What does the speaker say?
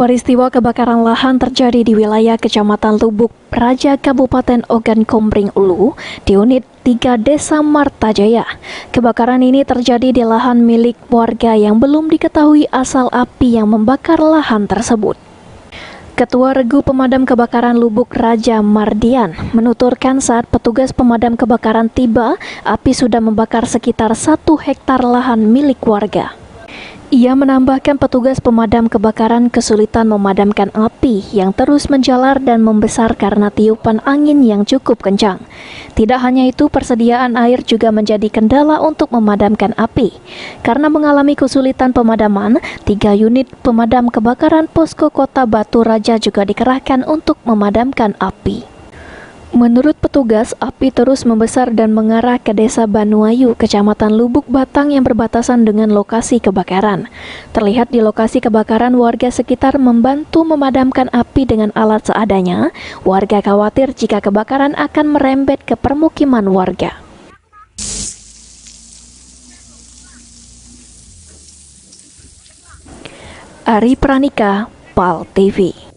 Peristiwa kebakaran lahan terjadi di wilayah Kecamatan Lubuk Praja, Kabupaten Ogan Komering Ulu, di unit 3 Desa Martajaya. Kebakaran ini terjadi di lahan milik warga yang belum diketahui asal api yang membakar lahan tersebut. Ketua Regu Pemadam Kebakaran Lubuk Raja Mardian menuturkan saat petugas pemadam kebakaran tiba, api sudah membakar sekitar 1 hektar lahan milik warga. Ia menambahkan petugas pemadam kebakaran kesulitan memadamkan api yang terus menjalar dan membesar karena tiupan angin yang cukup kencang. Tidak hanya itu, persediaan air juga menjadi kendala untuk memadamkan api. Karena mengalami kesulitan pemadaman, 3 unit pemadam kebakaran Posko Kota Batu Raja juga dikerahkan untuk memadamkan api. Menurut petugas, api terus membesar dan mengarah ke Desa Banuayu, Kecamatan Lubuk Batang yang berbatasan dengan lokasi kebakaran. Terlihat di lokasi kebakaran, warga sekitar membantu memadamkan api dengan alat seadanya. Warga khawatir jika kebakaran akan merembet ke permukiman warga. Ari Pranika, PAL TV.